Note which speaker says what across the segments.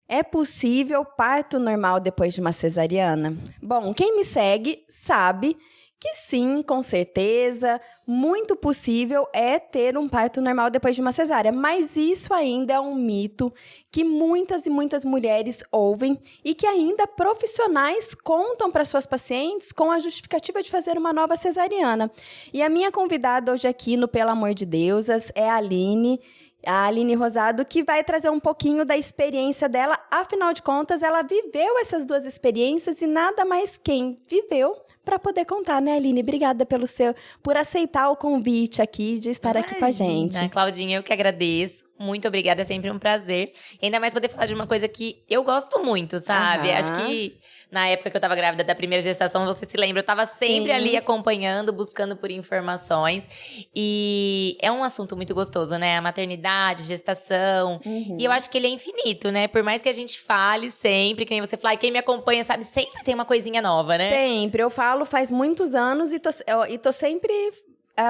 Speaker 1: É possível parto normal depois de uma cesariana? Bom, quem me segue sabe que sim, com certeza, muito possível é ter um parto normal depois de uma cesárea, mas isso ainda é um mito que muitas e muitas mulheres ouvem e que ainda profissionais contam para suas pacientes com a justificativa de fazer uma nova cesariana. E a minha convidada hoje aqui no Pelo Amor de Deusas é a Aline Rosado, que vai trazer um pouquinho da experiência dela. Afinal de contas, ela viveu essas duas experiências e nada mais quem viveu para poder contar, né, Aline? Obrigada por aceitar o convite aqui, de estar aqui com a gente.
Speaker 2: Claudinha, eu que agradeço. Muito obrigada, é sempre um prazer. E ainda mais poder falar de uma coisa que eu gosto muito, sabe? Acho que na época que eu tava grávida da primeira gestação, você se lembra, eu tava sempre ali acompanhando, buscando por informações. E é um assunto muito gostoso, né? A maternidade, gestação. E eu acho que ele é infinito, né? Por mais que a gente fale sempre, que nem você fala, e quem me acompanha sabe, sempre tem uma coisinha nova, né?
Speaker 1: Sempre. Eu falo faz muitos anos e tô sempre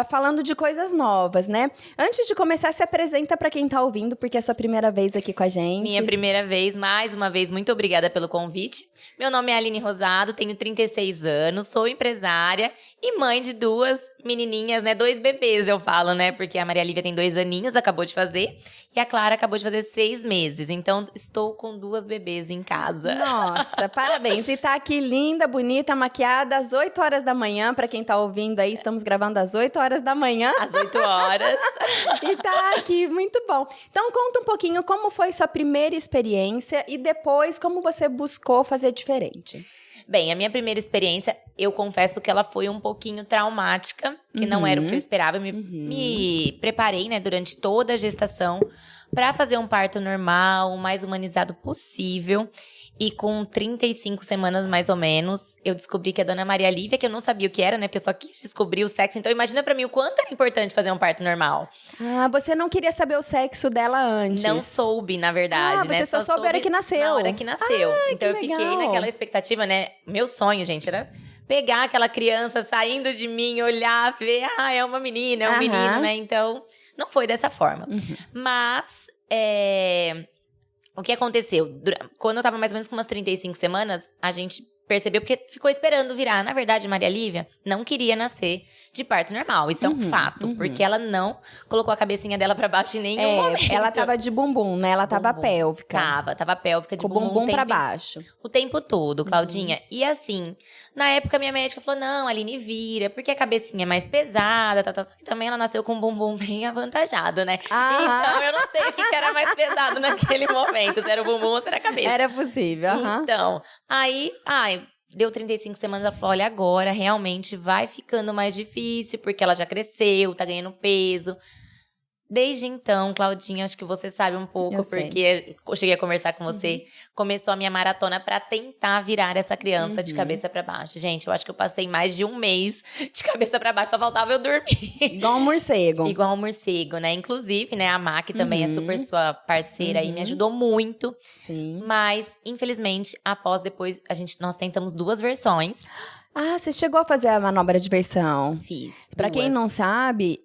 Speaker 1: falando de coisas novas, né? Antes de começar, se apresenta para quem tá ouvindo, porque é a sua primeira vez aqui com a gente.
Speaker 2: Minha primeira vez, mais uma vez, muito obrigada pelo convite. Meu nome é Aline Rosado, tenho 36 anos, sou empresária e mãe de duas menininhas, né? 2 bebês, eu falo, né? Porque a Maria Lívia tem 2 aninhos, acabou de fazer. E a Clara acabou de fazer 6 meses. Então, estou com 2 bebês em casa.
Speaker 1: Nossa, parabéns. E tá aqui linda, bonita, maquiada, às 8 horas da manhã. Pra quem tá ouvindo aí, estamos gravando às 8 horas da manhã.
Speaker 2: Às 8 horas.
Speaker 1: E tá aqui, muito bom. Então, conta um pouquinho como foi sua primeira experiência e depois como você buscou fazer diferente.
Speaker 2: Bem, a minha primeira experiência, eu confesso que ela foi um pouquinho traumática, que não era o que eu esperava. Eu me preparei, né, durante toda a gestação para fazer um parto normal, o mais humanizado possível. E com 35 semanas, mais ou menos, eu descobri que a dona Maria Lívia, que eu não sabia o que era, né? Porque eu só quis descobrir o sexo. Então, imagina pra mim o quanto era importante fazer um parto normal.
Speaker 1: Ah, você não queria saber o sexo dela antes?
Speaker 2: Não soube, na verdade, né?
Speaker 1: Você só soube a hora que nasceu.
Speaker 2: Na hora que nasceu. Então, eu fiquei naquela expectativa, né? Meu sonho, gente, era pegar aquela criança saindo de mim, olhar, ver, é uma menina, é um menino, né? Então, não foi dessa forma. Mas, o que aconteceu? Quando eu tava mais ou menos com umas 35 semanas, a gente percebeu, porque ficou esperando virar. Na verdade, Maria Lívia não queria nascer de parto normal. Isso é um fato, porque ela não colocou a cabecinha dela pra baixo em nenhum momento.
Speaker 1: Ela tava de bumbum, né? Ela tava pélvica.
Speaker 2: Tava pélvica de
Speaker 1: com
Speaker 2: bumbum.
Speaker 1: Com o bumbum pra baixo.
Speaker 2: O tempo todo, Claudinha. E assim, na época minha médica falou, não, Aline, vira, porque a cabecinha é mais pesada, só que também ela nasceu com um bumbum bem avantajado, né? Então, eu não sei o que era mais pesado naquele momento, se era o bumbum ou se era a cabeça.
Speaker 1: Era possível,
Speaker 2: Então, aí, deu 35 semanas, ela falou, olha, agora realmente vai ficando mais difícil, porque ela já cresceu, tá ganhando peso. Desde então, Claudinha, acho que você sabe um pouco, porque eu cheguei a conversar com você, começou a minha maratona pra tentar virar essa criança de cabeça pra baixo. Gente, eu acho que eu passei mais de um mês de cabeça pra baixo, só faltava eu dormir.
Speaker 1: Igual um morcego.
Speaker 2: Igual um morcego, né? Inclusive, né, a Mac também é super sua parceira aí, me ajudou muito.
Speaker 1: Sim.
Speaker 2: Mas, infelizmente, depois, nós tentamos 2 versões.
Speaker 1: Você chegou a fazer a manobra de versão?
Speaker 2: Fiz.
Speaker 1: Pra quem não sabe,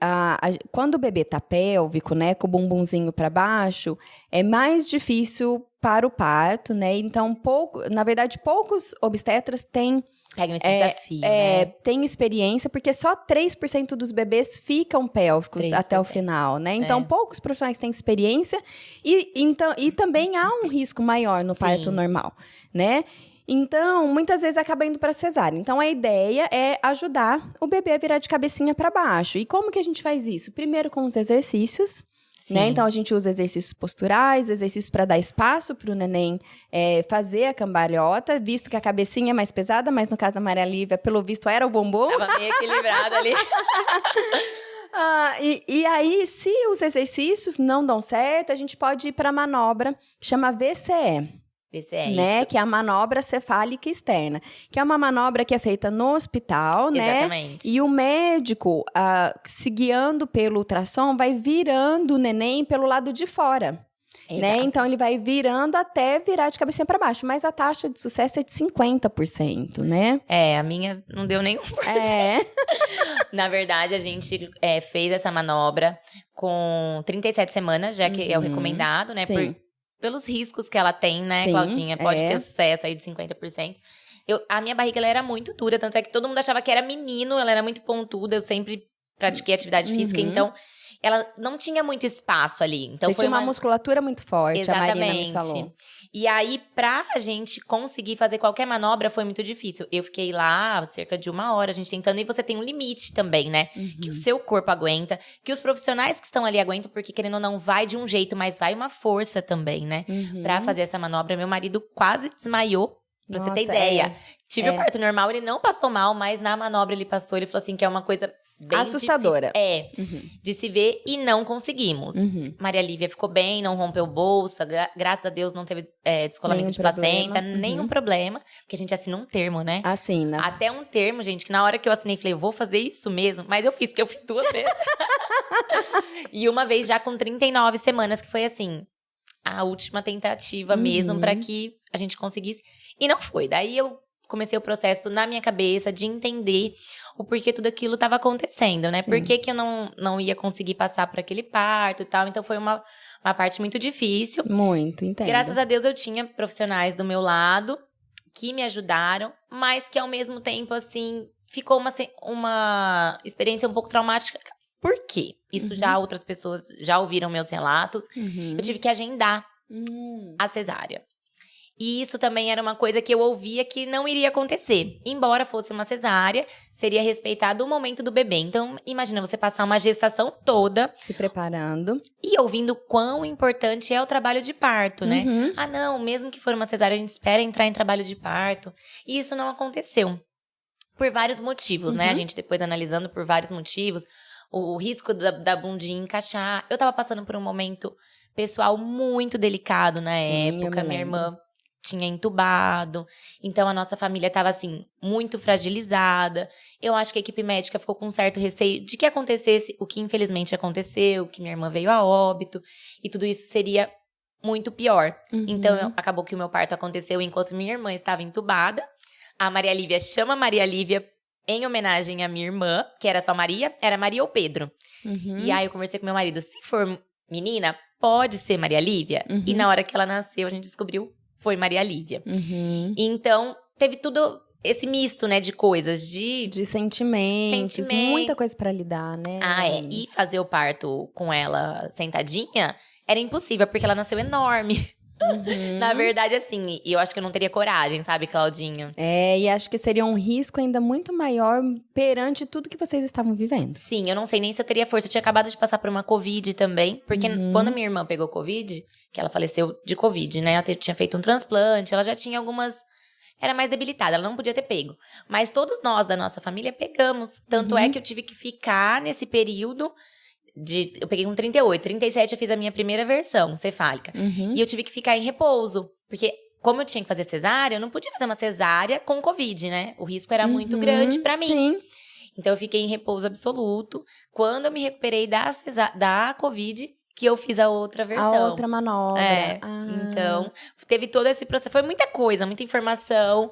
Speaker 1: quando o bebê tá pélvico, né, com o bumbumzinho pra baixo, é mais difícil para o parto, né? Então, na verdade, poucos obstetras têm
Speaker 2: pegam esse desafio, né?
Speaker 1: Tem experiência, porque só 3% dos bebês ficam pélvicos
Speaker 2: 3%.
Speaker 1: até o final, né? Então, poucos profissionais têm experiência e também há um risco maior no parto normal, né? Então, muitas vezes acaba indo para cesárea. Então, a ideia é ajudar o bebê a virar de cabecinha para baixo. E como que a gente faz isso? Primeiro com os exercícios, né? Então, a gente usa exercícios posturais, exercícios para dar espaço para o neném fazer a cambalhota, visto que a cabecinha é mais pesada, mas no caso da Maria Lívia, pelo visto, era o bumbum.
Speaker 2: Tava meio equilibrada ali.
Speaker 1: E aí, se os exercícios não dão certo, a gente pode ir para a manobra que chama VCE. Né?
Speaker 2: Isso.
Speaker 1: Que é a manobra cefálica externa. Que é uma manobra que é feita no hospital, né?
Speaker 2: Exatamente.
Speaker 1: E o médico, se guiando pelo ultrassom, vai virando o neném pelo lado de fora. Né? Então, ele vai virando até virar de cabecinha para baixo. Mas a taxa de sucesso é de 50%, né?
Speaker 2: A minha não deu nenhum por Na verdade, a gente fez essa manobra com 37 semanas, já que é o recomendado, né? pelos riscos que ela tem, né,
Speaker 1: Sim,
Speaker 2: Claudinha? Pode ter sucesso aí de 50%. A minha barriga, ela era muito dura, tanto é que todo mundo achava que era menino, ela era muito pontuda, eu sempre pratiquei atividade física, então ela não tinha muito espaço ali. Então
Speaker 1: Você tinha uma musculatura muito forte, exatamente. A Marina me falou.
Speaker 2: E aí, pra gente conseguir fazer qualquer manobra, foi muito difícil. Eu fiquei lá cerca de 1 hora, a gente tentando, e você tem um limite também, né? Que o seu corpo aguenta, que os profissionais que estão ali aguentam, porque querendo ou não, vai de um jeito, mas vai uma força também, né? Pra fazer essa manobra. Meu marido quase desmaiou. Pra você ter ideia. Tive o parto normal, ele não passou mal, mas na manobra ele passou. Ele falou assim que é uma coisa bem
Speaker 1: assustadora.
Speaker 2: De se ver, e não conseguimos. Maria Lívia ficou bem, não rompeu bolsa, graças a Deus não teve descolamento de placenta, nenhum problema. Porque a gente assina um termo, né?
Speaker 1: Assina.
Speaker 2: Até um termo, gente, que na hora que eu assinei, falei, eu vou fazer isso mesmo. Mas eu fiz, porque eu fiz 2 vezes. E uma vez já com 39 semanas, que foi assim, a última tentativa mesmo pra que a gente conseguisse. E não foi. Daí eu comecei o processo na minha cabeça de entender o porquê tudo aquilo estava acontecendo, né? Por que eu não ia conseguir passar por aquele parto e tal. Então foi uma parte muito difícil.
Speaker 1: Muito, entendo.
Speaker 2: Graças a Deus eu tinha profissionais do meu lado que me ajudaram, mas que ao mesmo tempo, assim, ficou uma experiência um pouco traumática. Por quê? Isso já outras pessoas já ouviram meus relatos. Eu tive que agendar a cesárea. E isso também era uma coisa que eu ouvia que não iria acontecer. Embora fosse uma cesárea, seria respeitado o momento do bebê. Então, imagina você passar uma gestação toda
Speaker 1: se preparando
Speaker 2: e ouvindo quão importante é o trabalho de parto, né? Ah, não, mesmo que for uma cesárea, a gente espera entrar em trabalho de parto. E isso não aconteceu. Por vários motivos, né? A gente depois analisando por vários motivos. O risco da bundinha encaixar. Eu tava passando por um momento pessoal muito delicado na época. Minha irmã tinha entubado, então a nossa família estava assim, muito fragilizada. Eu acho que a equipe médica ficou com um certo receio de que acontecesse o que infelizmente aconteceu, que minha irmã veio a óbito, e tudo isso seria muito pior. Então acabou que o meu parto aconteceu enquanto minha irmã estava entubada. A Maria Lívia chama Maria Lívia em homenagem à minha irmã, que era só Maria, era Maria ou Pedro. E aí eu conversei com meu marido, se for menina, pode ser Maria Lívia? E na hora que ela nasceu, a gente descobriu foi Maria Lívia. Então, teve tudo esse misto, né, de coisas, de
Speaker 1: sentimentos, muita coisa pra lidar, né?
Speaker 2: E fazer o parto com ela sentadinha era impossível, porque ela nasceu enorme. Na verdade, assim, e eu acho que eu não teria coragem, sabe, Claudinha?
Speaker 1: E acho que seria um risco ainda muito maior perante tudo que vocês estavam vivendo.
Speaker 2: Sim, eu não sei nem se eu teria força. Eu tinha acabado de passar por uma Covid também, porque quando minha irmã pegou Covid, que ela faleceu de Covid, né? Ela tinha feito um transplante, ela já tinha algumas... Era mais debilitada, ela não podia ter pego. Mas todos nós da nossa família pegamos. Tanto é que eu tive que ficar nesse período... Eu peguei um 38, 37 eu fiz a minha primeira versão cefálica. E eu tive que ficar em repouso. Porque como eu tinha que fazer cesárea, eu não podia fazer uma cesárea com Covid, né? O risco era muito grande pra mim.
Speaker 1: Sim.
Speaker 2: Então eu fiquei em repouso absoluto. Quando eu me recuperei da Covid, que eu fiz a outra versão.
Speaker 1: A outra manobra.
Speaker 2: Então, teve todo esse processo. Foi muita coisa, muita informação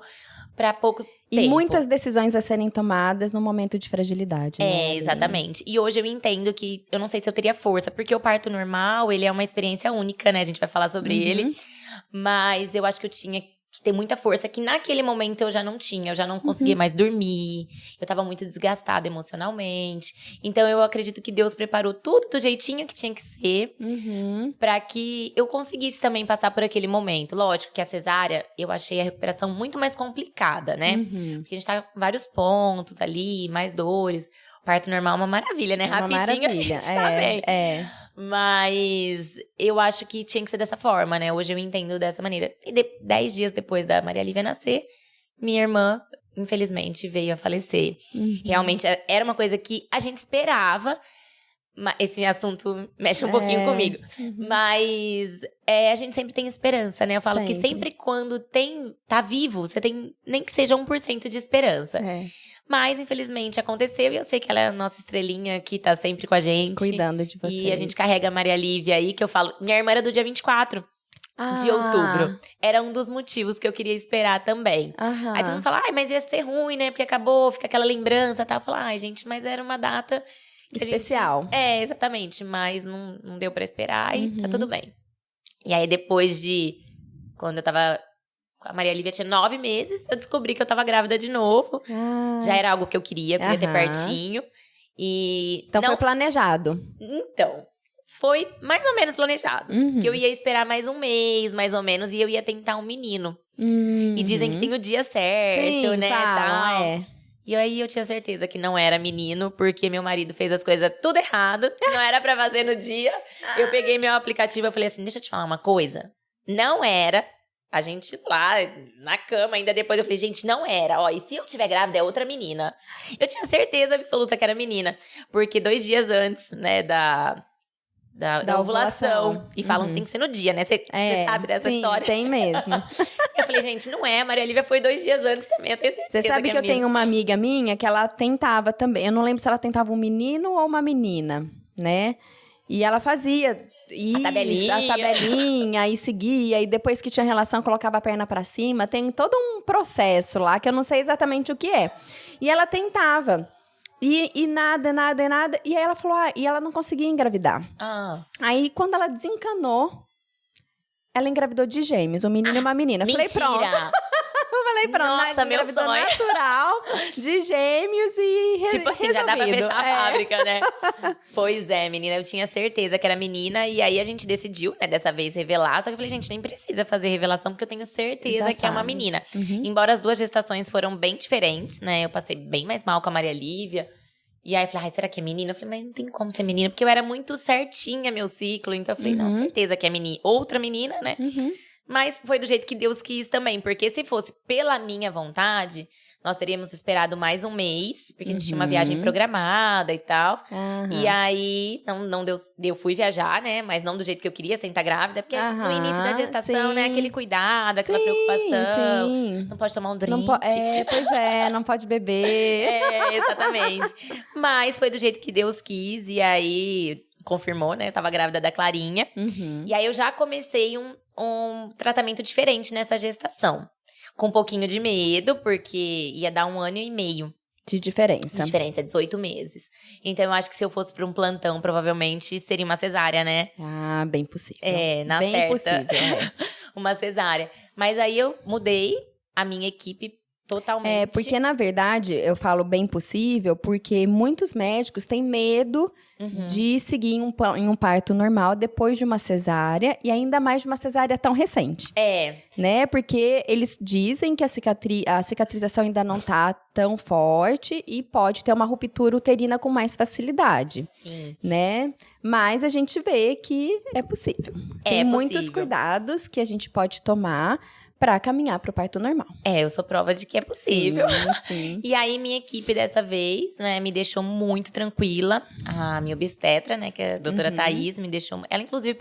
Speaker 2: pra pouco tempo.
Speaker 1: E muitas decisões a serem tomadas no momento de fragilidade, né?
Speaker 2: Exatamente. E hoje eu entendo que, eu não sei se eu teria força, porque o parto normal, ele é uma experiência única, né? A gente vai falar sobre ele. Mas eu acho que eu tinha que ter muita força, que naquele momento eu já não tinha. Eu já não conseguia mais dormir. Eu tava muito desgastada emocionalmente. Então eu acredito que Deus preparou tudo do jeitinho que tinha que ser. Pra que eu conseguisse também passar por aquele momento. Lógico que a cesárea, eu achei a recuperação muito mais complicada, né? Porque a gente tá com vários pontos ali, mais dores. O parto normal é uma maravilha, né? Rapidinho a gente tá bem. Mas eu acho que tinha que ser dessa forma, né? Hoje eu entendo dessa maneira. E 10 dias depois da Maria Lívia nascer, minha irmã, infelizmente, veio a falecer. Realmente, era uma coisa que a gente esperava. Esse assunto mexe um pouquinho comigo. Mas a gente sempre tem esperança, né? Eu falo que sempre quando tá vivo, você tem nem que seja 1% de esperança. Mas, infelizmente, aconteceu. E eu sei que ela é a nossa estrelinha que tá sempre com a gente.
Speaker 1: Cuidando de vocês.
Speaker 2: E a gente carrega a Maria Lívia aí, que eu falo... Minha irmã era do dia 24 de outubro. Era um dos motivos que eu queria esperar também. Aí todo mundo fala, mas ia ser ruim, né? Porque acabou, fica aquela lembrança e tal. Eu falo, gente, mas era uma data...
Speaker 1: especial.
Speaker 2: Exatamente. Mas não deu pra esperar e tá tudo bem. E aí, depois de... Quando eu tava... A Maria Lívia tinha 9 meses, eu descobri que eu tava grávida de novo. Já era algo que eu queria ter pertinho. E
Speaker 1: então foi planejado.
Speaker 2: Então, foi mais ou menos planejado. Que eu ia esperar mais um mês, mais ou menos, e eu ia tentar um menino. E dizem que tem o dia certo,
Speaker 1: sim,
Speaker 2: né?
Speaker 1: Fala, é.
Speaker 2: E aí eu tinha certeza que não era menino, porque meu marido fez as coisas tudo errado. Não era pra fazer no dia. Eu peguei meu aplicativo e falei assim, deixa eu te falar uma coisa. Não era. A gente lá, na cama, ainda depois eu falei, gente, não era. Ó, e se eu tiver grávida, é outra menina. Eu tinha certeza absoluta que era menina. Porque 2 dias antes, né, da ovulação. E falam que tem que ser no dia, né? Você sabe dessa história?
Speaker 1: Tem mesmo.
Speaker 2: Eu falei, gente, não é. A Maria Lívia foi 2 dias antes também, eu tenho certeza.
Speaker 1: Você sabe que eu tenho uma amiga minha que ela tentava também. Eu não lembro se ela tentava um menino ou uma menina, né? E ela fazia... Isso, a tabelinha, e seguia, e depois que tinha relação, colocava a perna pra cima. Tem todo um processo lá, que eu não sei exatamente o que é. E ela tentava. E nada. E aí ela falou, e ela não conseguia engravidar. Aí, quando ela desencanou, ela engravidou de gêmeos, um menino e uma menina.
Speaker 2: Mentira!
Speaker 1: Falei, pronto.
Speaker 2: Nossa, meu sonho.
Speaker 1: Natural, de gêmeos e
Speaker 2: tipo assim,
Speaker 1: resolvido.
Speaker 2: Já dá pra fechar a fábrica, né? Pois é, menina, eu tinha certeza que era menina. E aí, a gente decidiu, né, dessa vez, revelar. Só que eu falei, gente, nem precisa fazer revelação, porque eu tenho certeza que é uma menina. Embora as 2 gestações foram bem diferentes, né? Eu passei bem mais mal com a Maria Lívia. E aí, eu falei, será que é menina? Eu falei, mas não tem como ser menina. Porque eu era muito certinha, meu ciclo. Então, eu falei, não, certeza que é menina. Outra menina, né? Mas foi do jeito que Deus quis também. Porque se fosse pela minha vontade, nós teríamos esperado mais um mês. Porque a gente tinha uma viagem programada e tal. E aí, não deu. Eu fui viajar, né? Mas não do jeito que eu queria, sem estar grávida. Porque no início da gestação, né? Aquele cuidado, aquela preocupação. Não pode tomar um drink.
Speaker 1: Não pode beber.
Speaker 2: Exatamente. Mas foi do jeito que Deus quis. E aí... confirmou, né? Eu tava grávida da Clarinha. E aí, eu já comecei um tratamento diferente nessa gestação. Com um pouquinho de medo, porque ia dar 1 ano e meio.
Speaker 1: De diferença.
Speaker 2: 18 meses. Então, eu acho que se eu fosse pra um plantão, provavelmente seria uma cesárea, né?
Speaker 1: Bem possível.
Speaker 2: Bem possível. Uma cesárea. Mas aí, eu mudei a minha equipe totalmente.
Speaker 1: Porque, na verdade, eu falo bem possível, porque muitos médicos têm medo de seguir em um parto normal depois de uma cesárea, e ainda mais de uma cesárea tão recente. Né? Porque eles dizem que a cicatrização ainda não tá tão forte e pode ter uma ruptura uterina com mais facilidade.
Speaker 2: Sim.
Speaker 1: Né? Mas a gente vê que é possível. Tem muitos cuidados que a gente pode tomar pra caminhar pro parto normal.
Speaker 2: Eu sou prova de que é possível.
Speaker 1: Sim.
Speaker 2: E aí, minha equipe dessa vez, né, me deixou muito tranquila. A minha obstetra, né, que é a doutora Thaís, me deixou... Ela, inclusive,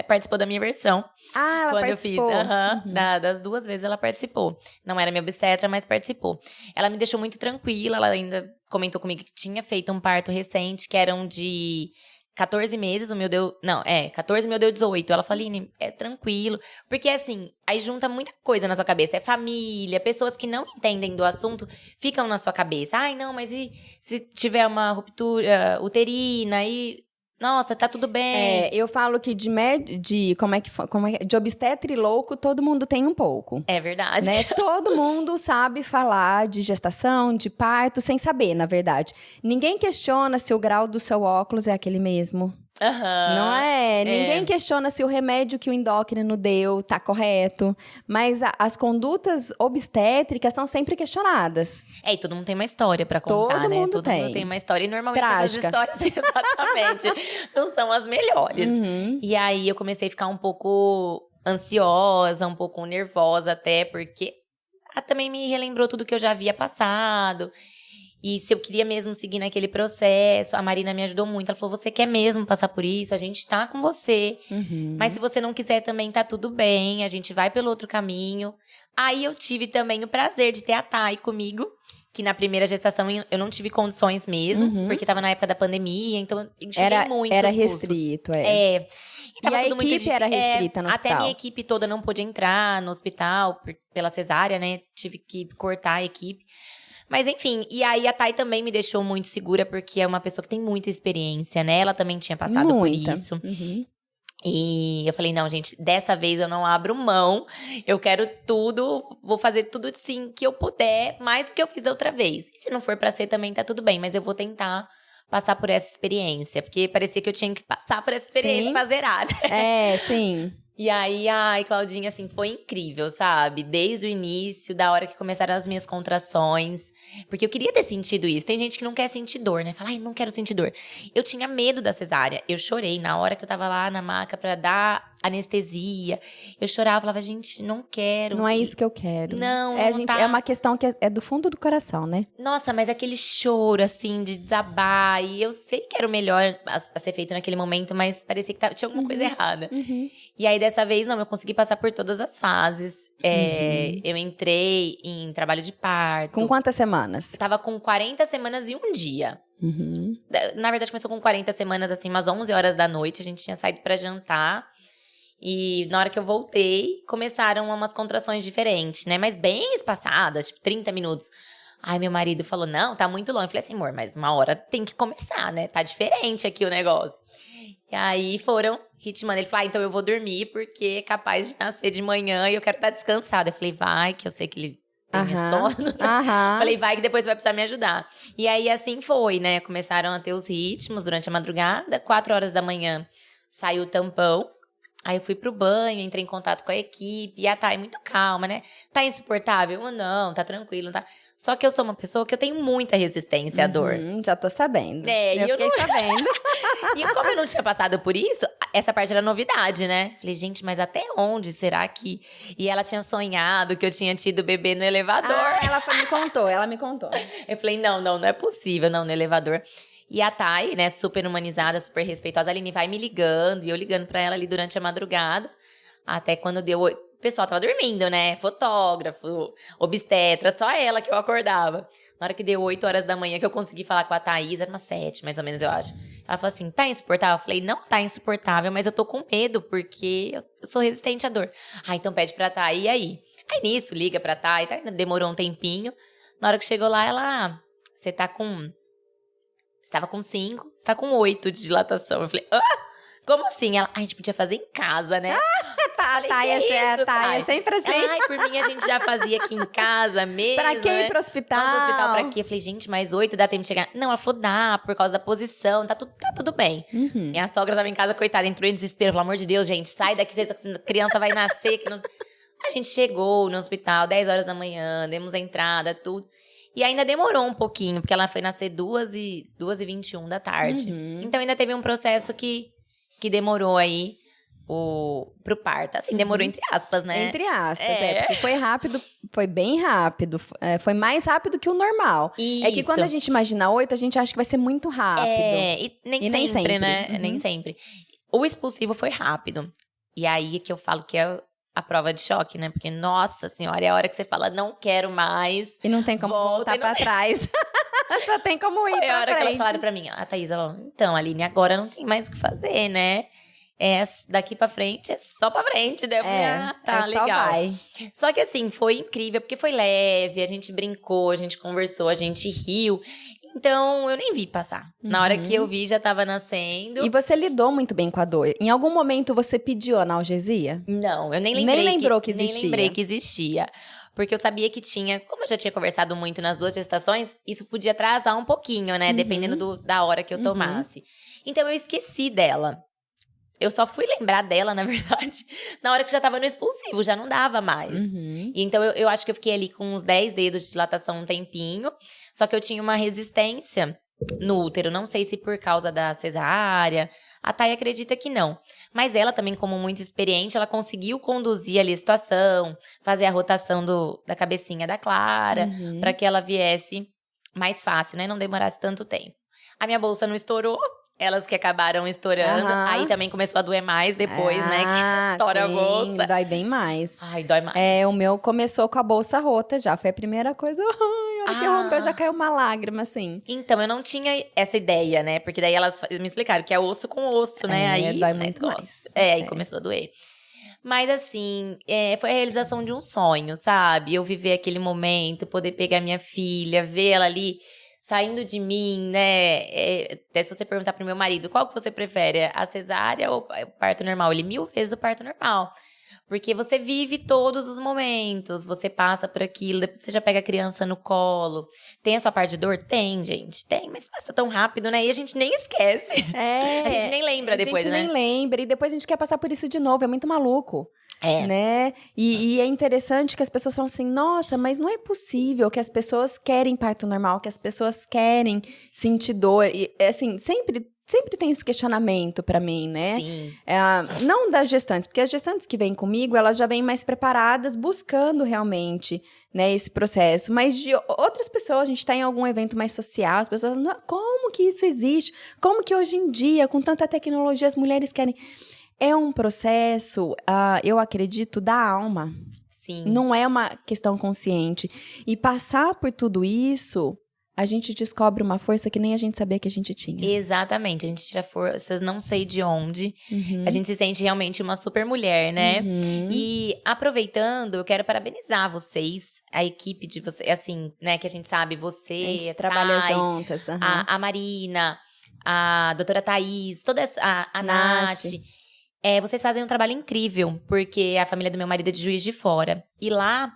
Speaker 2: participou da minha versão.
Speaker 1: Ela
Speaker 2: quando
Speaker 1: participou?
Speaker 2: Eu fiz. Das 2 vezes ela participou. Não era minha obstetra, mas participou. Ela me deixou muito tranquila. Ela ainda comentou comigo que tinha feito um parto recente, que eram de... 14 meses, o meu deu... Não, 14, o meu deu 18. Ela falou, Aline, é tranquilo. Porque, assim, aí junta muita coisa na sua cabeça. É família, pessoas que não entendem do assunto ficam na sua cabeça. Ai, não, mas e se tiver uma ruptura uterina e... Nossa, tá tudo bem.
Speaker 1: Eu falo que de obstetra e louco, todo mundo tem um pouco.
Speaker 2: É verdade.
Speaker 1: Né? Todo mundo sabe falar de gestação, de parto, sem saber, na verdade. Ninguém questiona se o grau do seu óculos é aquele mesmo. Não é? Ninguém questiona se o remédio que o endócrino deu tá correto. Mas as condutas obstétricas são sempre questionadas.
Speaker 2: E todo mundo tem uma história pra contar,
Speaker 1: todo
Speaker 2: né?
Speaker 1: mundo
Speaker 2: Todo
Speaker 1: tem.
Speaker 2: mundo tem uma história. E normalmente
Speaker 1: Trágica.
Speaker 2: essas histórias, exatamente, não são as melhores. E aí, eu comecei a ficar um pouco ansiosa, um pouco nervosa até, porque também me relembrou tudo que eu já havia passado. E se eu queria mesmo seguir naquele processo, a Marina me ajudou muito. Ela falou, você quer mesmo passar por isso? A gente tá com você. Mas se você não quiser também, tá tudo bem. A gente vai pelo outro caminho. Aí eu tive também o prazer de ter a Thay comigo. Que na primeira gestação eu não tive condições mesmo. Porque tava na época da pandemia. Então eu enxerguei muitos
Speaker 1: Era
Speaker 2: custos.
Speaker 1: restrito,
Speaker 2: E
Speaker 1: a equipe era restrita no hospital?
Speaker 2: Até minha equipe toda não pôde entrar no hospital pela cesárea, né? Tive que cortar a equipe. Mas enfim, e aí a Thay também me deixou muito segura, porque é uma pessoa que tem muita experiência, né? Ela também tinha passado por isso. E eu falei, não, gente, dessa vez eu não abro mão. Eu quero tudo, vou fazer tudo sim que eu puder, mais do que eu fiz da outra vez. E se não for pra ser também, tá tudo bem, mas eu vou tentar passar por essa experiência. Porque parecia que eu tinha que passar por essa experiência pra zerar, né?
Speaker 1: Sim.
Speaker 2: E aí, ai, Claudinha, assim, foi incrível, sabe? Desde o início, da hora que começaram as minhas contrações. Porque eu queria ter sentido isso. Tem gente que não quer sentir dor, né? Fala, ai, não quero sentir dor. Eu tinha medo da cesárea. Eu chorei na hora que eu tava lá na maca pra dar anestesia. Eu chorava, falava, gente, não quero.
Speaker 1: Não é isso que eu quero.
Speaker 2: Não,
Speaker 1: é uma questão que é do fundo do coração, né?
Speaker 2: Nossa, mas aquele choro, assim, de desabar. E eu sei que era o melhor a ser feito naquele momento, mas parecia que tinha alguma coisa errada. E aí, dessa vez, não, eu consegui passar por todas as fases. Eu entrei em trabalho de parto.
Speaker 1: Com quantas semanas?
Speaker 2: Tava com 40 semanas e um dia. Na verdade, começou com 40 semanas, assim, umas 11 horas da noite. A gente tinha saído pra jantar. E na hora que eu voltei, começaram umas contrações diferentes, né? Mas bem espaçadas, tipo 30 minutos. Ai, meu marido falou, não, tá muito longe. Eu falei assim, amor, mas uma hora tem que começar, né? Tá diferente aqui o negócio. E aí foram ritmando. Ele falou, então eu vou dormir, porque é capaz de nascer de manhã e eu quero estar descansada. Eu falei, vai, que eu sei que ele tem sono. Falei, vai, que depois vai precisar me ajudar. E aí assim foi, né? Começaram a ter os ritmos durante a madrugada. 4 horas da manhã saiu o tampão. Aí eu fui pro banho, entrei em contato com a equipe. E a Thay, muito calma, né? Tá insuportável? Eu, não, tá tranquilo, tá... Só que eu sou uma pessoa que eu tenho muita resistência à dor.
Speaker 1: Já tô sabendo.
Speaker 2: Eu
Speaker 1: fiquei sabendo.
Speaker 2: E como eu não tinha passado por isso, essa parte era novidade, né? Falei, gente, mas até onde será que... E ela tinha sonhado que eu tinha tido bebê no elevador.
Speaker 1: Ela me contou.
Speaker 2: Eu falei, não é possível, não, no elevador. E a Thay, né, super humanizada, super respeitosa, a Aline vai me ligando, e eu ligando pra ela ali durante a madrugada. Até quando deu... O pessoal tava dormindo, né? Fotógrafo, obstetra, só ela que eu acordava. Na hora que deu 8 horas da manhã que eu consegui falar com a Thaís, era umas 7, mais ou menos, eu acho. Ela falou assim, tá insuportável? Eu falei, não tá insuportável, mas eu tô com medo, porque eu sou resistente à dor. Ah, então pede pra Thay, e aí? Aí nisso, liga pra Thay, demorou um tempinho. Na hora que chegou lá, ela, você tá com... Você tava com 5, você tá com 8 de dilatação. Eu falei, como assim? Ela, a gente podia fazer em casa, né?
Speaker 1: Tá, é sempre assim.
Speaker 2: Ai, por mim a gente já fazia aqui em casa mesmo.
Speaker 1: Pra que ir
Speaker 2: né?
Speaker 1: pro hospital?
Speaker 2: Vamos pro hospital pra quê? Eu falei, gente, mais 8 dá tempo de chegar. Não, ela falou, dá, por causa da posição, tá tudo bem. Minha sogra tava em casa, coitada, entrou em desespero. Pelo amor de Deus, gente, sai daqui, a criança vai nascer. Que não... A gente chegou no hospital, 10 horas da manhã, demos a entrada, tudo. E ainda demorou um pouquinho, porque ela foi nascer 2h21 da tarde. Então ainda teve um processo que demorou aí pro parto. Assim, demorou entre aspas, né?
Speaker 1: Entre aspas, porque foi rápido, foi bem rápido. Foi mais rápido que o normal.
Speaker 2: Isso.
Speaker 1: É que quando a gente imagina 8, a gente acha que vai ser muito rápido.
Speaker 2: E nem sempre, né? Nem sempre. O expulsivo foi rápido. E aí que eu falo que é a prova de choque, né? Porque, nossa senhora, é a hora que você fala, não quero mais.
Speaker 1: E não tem como voltar pra trás. Só tem como ir pra frente.
Speaker 2: É a hora que elas falaram pra mim, a Thaís, então, Aline, agora não tem mais o que fazer, né? Daqui pra frente, é só pra frente. Daí eu falei, tá, legal. Só vai. Só que assim, foi incrível, porque foi leve, a gente brincou, a gente conversou, a gente riu. Então, eu nem vi passar. Na hora que eu vi, já tava nascendo.
Speaker 1: E você lidou muito bem com a dor. Em algum momento, você pediu analgesia?
Speaker 2: Não, eu nem lembrei.
Speaker 1: Nem lembrou que existia?
Speaker 2: Nem lembrei que existia. Porque eu sabia que tinha... Como eu já tinha conversado muito nas 2 gestações, isso podia atrasar um pouquinho, né? Dependendo da hora que eu tomasse. Então, eu esqueci dela. Eu só fui lembrar dela, na verdade, na hora que já tava no expulsivo, já não dava mais. E então, eu acho que eu fiquei ali com uns 10 dedos de dilatação um tempinho. Só que eu tinha uma resistência no útero. Não sei se por causa da cesárea. A Thay acredita que não. Mas ela também, como muito experiente, ela conseguiu conduzir ali a situação, fazer a rotação da cabecinha da Clara, pra que ela viesse mais fácil, né? Não demorasse tanto tempo. A minha bolsa não estourou. Elas que acabaram estourando. Aí também começou a doer mais depois, né? Que estoura a bolsa.
Speaker 1: Dói bem mais.
Speaker 2: Ai, dói mais.
Speaker 1: O meu começou com a bolsa rota já. Foi a primeira coisa. A hora que rompeu, já caiu uma lágrima, assim.
Speaker 2: Então, eu não tinha essa ideia, né? Porque daí elas me explicaram que é osso com osso, né? Aí
Speaker 1: dói muito mais.
Speaker 2: Aí começou a doer. Mas assim, foi a realização de um sonho, sabe? Eu viver aquele momento, poder pegar minha filha, ver ela ali saindo de mim, né? Até se você perguntar pro meu marido, qual que você prefere? A cesárea ou o parto normal? Ele 1000 vezes o parto normal. Porque você vive todos os momentos, você passa por aquilo, depois você já pega a criança no colo. Tem a sua parte de dor? Tem, gente. Tem, mas passa tão rápido, né? E a gente nem esquece.
Speaker 1: A
Speaker 2: gente nem lembra depois, né?
Speaker 1: A gente nem lembra. E depois a gente quer passar por isso de novo. É muito maluco. Né? E é interessante que as pessoas falam assim, nossa, mas não é possível que as pessoas querem parto normal, que as pessoas querem sentir dor. E, assim, sempre tem esse questionamento pra mim, né?
Speaker 2: Sim.
Speaker 1: Não das gestantes, porque as gestantes que vêm comigo, elas já vêm mais preparadas, buscando realmente, né, esse processo. Mas de outras pessoas, a gente tá em algum evento mais social, as pessoas falam, como que isso existe? Como que hoje em dia, com tanta tecnologia, as mulheres querem... É um processo, eu acredito, da alma.
Speaker 2: Sim.
Speaker 1: Não é uma questão consciente. E passar por tudo isso... A gente descobre uma força que nem a gente sabia que a gente tinha.
Speaker 2: Exatamente. A gente tira forças, não sei de onde. A gente se sente realmente uma super mulher, né? E aproveitando, eu quero parabenizar vocês, a equipe de vocês, assim, né? Que a gente sabe, você,
Speaker 1: a gente trabalha
Speaker 2: Thay,
Speaker 1: juntas.
Speaker 2: a Marina, a doutora Thaís, toda a Nath. Vocês fazem um trabalho incrível, porque a família do meu marido é de Juiz de Fora. E lá...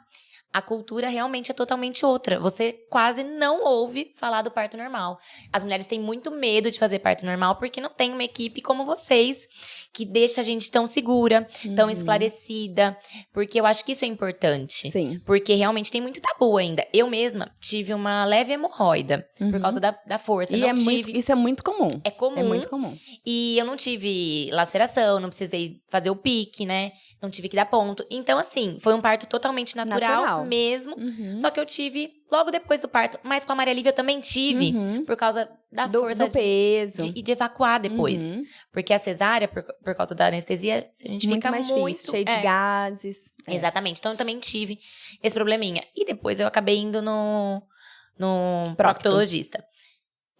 Speaker 2: A cultura realmente é totalmente outra. Você quase não ouve falar do parto normal. As mulheres têm muito medo de fazer parto normal porque não tem uma equipe como vocês que deixa a gente tão segura, tão esclarecida. Porque eu acho que isso é importante.
Speaker 1: Sim.
Speaker 2: Porque realmente tem muito tabu ainda. Eu mesma tive uma leve hemorroida por causa da força.
Speaker 1: E isso é muito comum.
Speaker 2: É comum.
Speaker 1: É muito comum.
Speaker 2: E eu não tive laceração, não precisei fazer o pique, né? Não tive que dar ponto. Então, assim, foi um parto totalmente natural. Mesmo. Só que eu tive logo depois do parto. Mas com a Maria Lívia eu também tive. Por causa da força
Speaker 1: do peso.
Speaker 2: de evacuar depois. Porque a cesárea, por causa da anestesia, a gente
Speaker 1: muito
Speaker 2: fica
Speaker 1: mais
Speaker 2: muito...
Speaker 1: difícil, cheio de gases.
Speaker 2: Exatamente. Então eu também tive esse probleminha. E depois eu acabei indo no proctologista.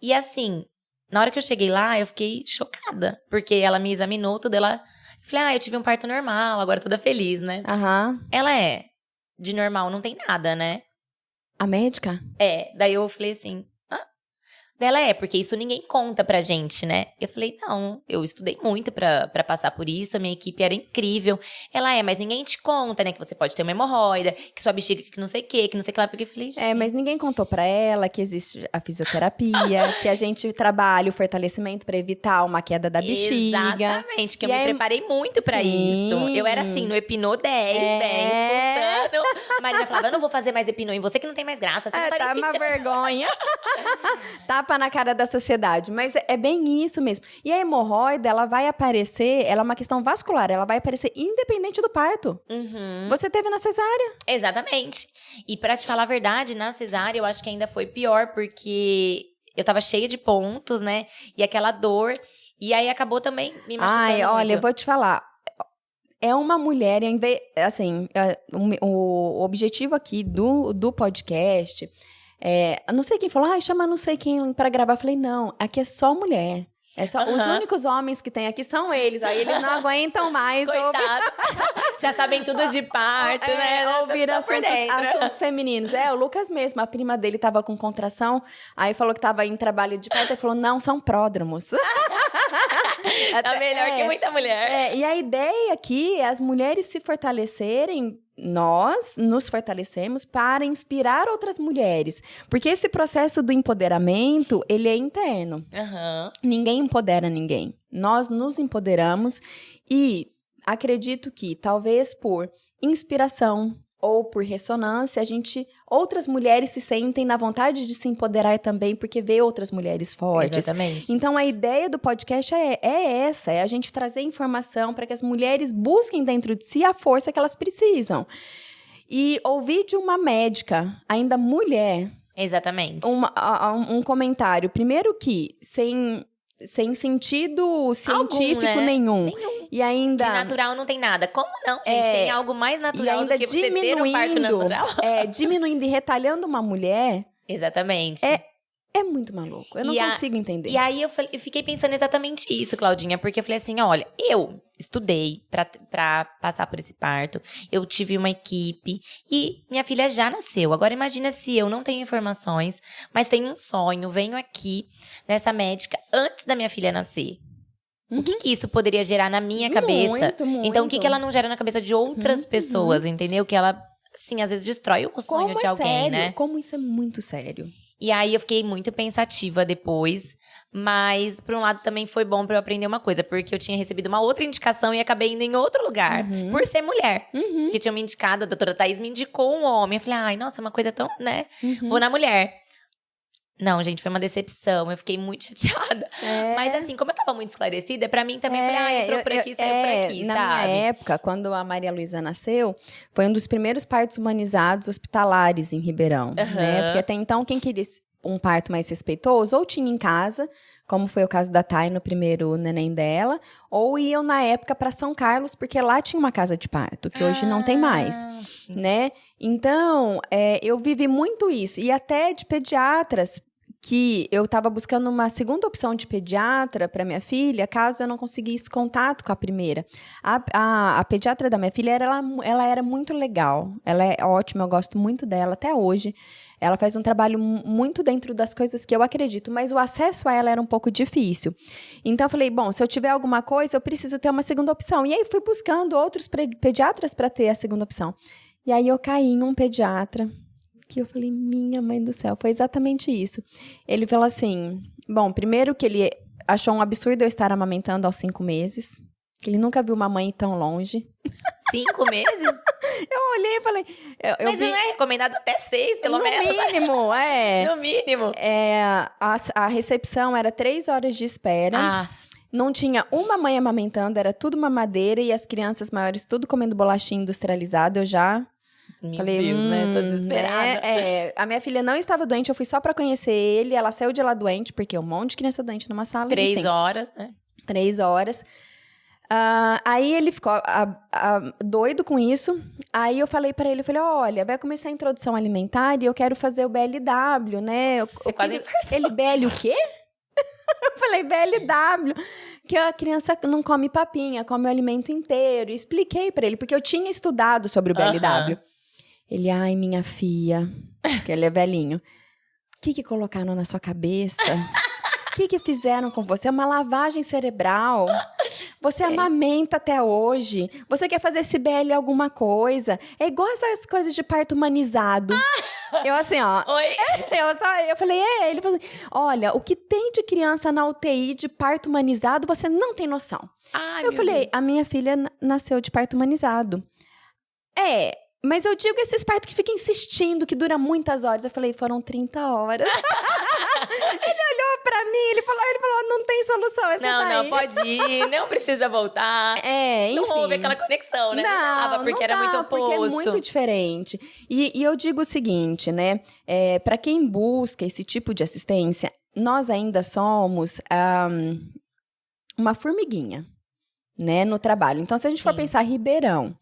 Speaker 2: E assim, na hora que eu cheguei lá, eu fiquei chocada. Porque ela me examinou, tudo, ela... Eu falei, eu tive um parto normal, agora toda feliz, né? Ela de normal não tem nada, né?
Speaker 1: A médica?
Speaker 2: Daí eu falei assim, dela porque isso ninguém conta pra gente, né? Eu falei, não, eu estudei muito pra passar por isso, a minha equipe era incrível. Ela mas ninguém te conta, né? Que você pode ter uma hemorroida, que sua bexiga que não sei o que lá, porque eu falei...
Speaker 1: mas ninguém contou pra ela que existe a fisioterapia, que a gente trabalha o fortalecimento pra evitar uma queda da bexiga.
Speaker 2: Exatamente, que eu me preparei muito pra isso. Eu era assim, no Epinô 10, postando. A Marina falava, eu não vou fazer mais Epinô em você que não tem mais graça. Você não
Speaker 1: tá uma vergonha. Tapa na cara da sociedade, mas é bem isso mesmo. E a hemorroida, ela vai aparecer, ela é uma questão vascular, ela vai aparecer independente do parto. Você teve na cesárea.
Speaker 2: Exatamente. E pra te falar a verdade, na cesárea eu acho que ainda foi pior, porque eu tava cheia de pontos, né? E aquela dor, e aí acabou também me machucando
Speaker 1: olha,
Speaker 2: muito.
Speaker 1: Eu vou te falar. É uma mulher, assim, o objetivo aqui do podcast... não sei quem falou, chama não sei quem pra gravar. Eu falei, não, aqui é só mulher. Os únicos homens que tem aqui são eles. Aí eles não aguentam mais.
Speaker 2: Coitados. Já sabem tudo de parto, né?
Speaker 1: Ouvir assuntos femininos. O Lucas mesmo, a prima dele tava com contração. Aí falou que tava em trabalho de parto. Ele falou, não, são pródromos.
Speaker 2: Tá melhor que muita mulher.
Speaker 1: E a ideia aqui é as mulheres se fortalecerem. Nós nos fortalecemos para inspirar outras mulheres. Porque esse processo do empoderamento, ele é interno. Ninguém empodera ninguém. Nós nos empoderamos e acredito que talvez por inspiração ou por ressonância, outras mulheres se sentem na vontade de se empoderar também, porque vê outras mulheres fortes.
Speaker 2: Exatamente.
Speaker 1: Então, a ideia do podcast é essa, é a gente trazer informação para que as mulheres busquem dentro de si a força que elas precisam. E ouvir de uma médica, ainda mulher...
Speaker 2: Exatamente.
Speaker 1: Um comentário. Primeiro que, sem sentido científico
Speaker 2: algum, né?
Speaker 1: nenhum. E ainda...
Speaker 2: De natural não tem nada. Como não, gente? Tem algo mais natural do que você ter um parto natural.
Speaker 1: Diminuindo e retalhando uma mulher...
Speaker 2: Exatamente.
Speaker 1: É muito maluco. Eu não consigo entender.
Speaker 2: E aí eu fiquei pensando exatamente isso, Claudinha. Porque eu falei assim, olha, eu estudei pra passar por esse parto. Eu tive uma equipe e minha filha já nasceu. Agora imagina se eu não tenho informações, mas tenho um sonho, venho aqui nessa médica antes da minha filha nascer. O que isso poderia gerar na minha cabeça?
Speaker 1: Muito.
Speaker 2: Então, o que ela não gera na cabeça de outras pessoas, entendeu? Que ela, assim, às vezes destrói o sonho de alguém,
Speaker 1: sério?
Speaker 2: né?
Speaker 1: Como isso é muito sério.
Speaker 2: E aí eu fiquei muito pensativa depois, mas por um lado também foi bom pra eu aprender uma coisa, porque eu tinha recebido uma outra indicação e acabei indo em outro lugar, por ser mulher. Que tinha me indicado, a doutora Thaís me indicou um homem. Eu falei, ai, nossa, uma coisa tão, né? Vou na mulher. Não, gente, foi uma decepção. Eu fiquei muito chateada. Mas assim, como eu tava muito esclarecida, pra mim também, eu falei, entrou por aqui, saiu por aqui,
Speaker 1: na
Speaker 2: sabe?
Speaker 1: Na minha época, quando a Maria Luísa nasceu, foi um dos primeiros partos humanizados hospitalares em Ribeirão, né? Porque até então, quem queria um parto mais respeitoso, ou tinha em casa, como foi o caso da Thay no primeiro neném dela, ou iam na época para São Carlos, porque lá tinha uma casa de parto, que hoje não tem mais, né? Então, eu vivi muito isso. E até de pediatras, que eu estava buscando uma segunda opção de pediatra para minha filha, caso eu não conseguisse contato com a primeira. A pediatra da minha filha, ela era muito legal. Ela é ótima, eu gosto muito dela até hoje. Ela faz um trabalho muito dentro das coisas que eu acredito, mas o acesso a ela era um pouco difícil. Então, eu falei, bom, se eu tiver alguma coisa, eu preciso ter uma segunda opção. E aí, fui buscando outros pediatras para ter a segunda opção. E aí, eu caí em um pediatra que eu falei, minha mãe do céu, foi exatamente isso. Ele falou assim, bom, primeiro que ele achou um absurdo eu estar amamentando aos 5 meses, que ele nunca viu uma mãe tão longe.
Speaker 2: 5 meses?
Speaker 1: Eu olhei e falei...
Speaker 2: Mas não é recomendado até 6, pelo menos?
Speaker 1: No mínimo,
Speaker 2: No mínimo.
Speaker 1: A recepção era 3 horas de espera. Não tinha uma mãe amamentando, era tudo mamadeira e as crianças maiores tudo comendo bolachinha industrializada. Eu já...
Speaker 2: Falei, Deus, né? Tô desesperada.
Speaker 1: A minha filha não estava doente, eu fui só pra conhecer ele. Ela saiu de lá doente, porque um monte de criança doente numa sala.
Speaker 2: 3 horas, né?
Speaker 1: 3 horas. Aí ele ficou doido com isso. Aí eu falei pra ele, eu falei, olha, vai começar a introdução alimentar e eu quero fazer o BLW, né?
Speaker 2: Você quase infartou.
Speaker 1: Ele, BL o quê? Eu falei, BLW. Que a criança não come papinha, come o alimento inteiro. E expliquei pra ele, porque eu tinha estudado sobre o BLW. Ele, ai, minha filha, que ele é velhinho. O que colocaram na sua cabeça? O que fizeram com você? É uma lavagem cerebral. Você amamenta até hoje. Você quer fazer CBL alguma coisa. É igual essas coisas de parto humanizado. Eu assim, ó.
Speaker 2: Oi?
Speaker 1: Eu falei, ele falou assim, olha, o que tem de criança na UTI de parto humanizado, você não tem noção. Eu falei, a minha filha nasceu de parto humanizado. Mas eu digo esses partos que ficam insistindo, que dura muitas horas. Eu falei, foram 30 horas. Ele olhou pra mim, ele falou, não tem solução essa
Speaker 2: Não, pode ir, não precisa voltar.
Speaker 1: Enfim.
Speaker 2: Não houve aquela conexão, né? Não dava, porque era muito oposto.
Speaker 1: Porque é muito diferente. E eu digo o seguinte, né? Pra quem busca esse tipo de assistência, nós ainda somos uma formiguinha, né? No trabalho. Então, se a gente for pensar Ribeirão,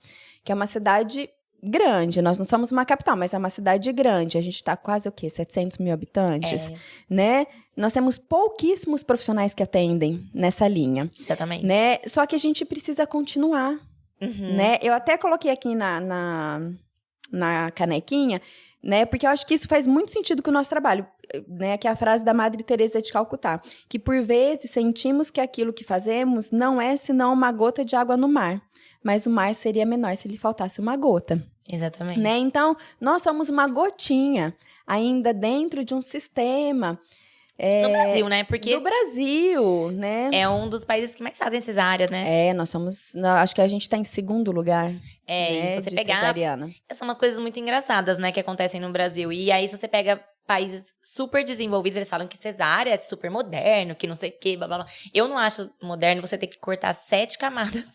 Speaker 1: que é uma cidade grande, nós não somos uma capital, mas é uma cidade grande. A gente tá quase, 700 mil habitantes, né? Nós temos pouquíssimos profissionais que atendem nessa linha.
Speaker 2: Exatamente.
Speaker 1: Né? Só que a gente precisa continuar, né? Eu até coloquei aqui na canequinha, né? Porque eu acho que isso faz muito sentido com o nosso trabalho, né? Que é a frase da Madre Teresa de Calcutá, que por vezes sentimos que aquilo que fazemos não é senão uma gota de água no mar. Mas o mar seria menor se lhe faltasse uma gota.
Speaker 2: Exatamente.
Speaker 1: Né? Então, nós somos uma gotinha ainda dentro de um sistema.
Speaker 2: No Brasil, né? Porque
Speaker 1: do Brasil, né?
Speaker 2: É um dos países que mais fazem cesáreas, né?
Speaker 1: Nós somos... Acho que a gente tá em segundo lugar.
Speaker 2: E você
Speaker 1: de
Speaker 2: pegar...
Speaker 1: cesariana.
Speaker 2: São umas coisas muito engraçadas, né? Que acontecem no Brasil. E aí, se você pega países super desenvolvidos, eles falam que cesárea é super moderno, que não sei o quê, blá, blá, blá. Eu não acho moderno você ter que cortar 7 camadas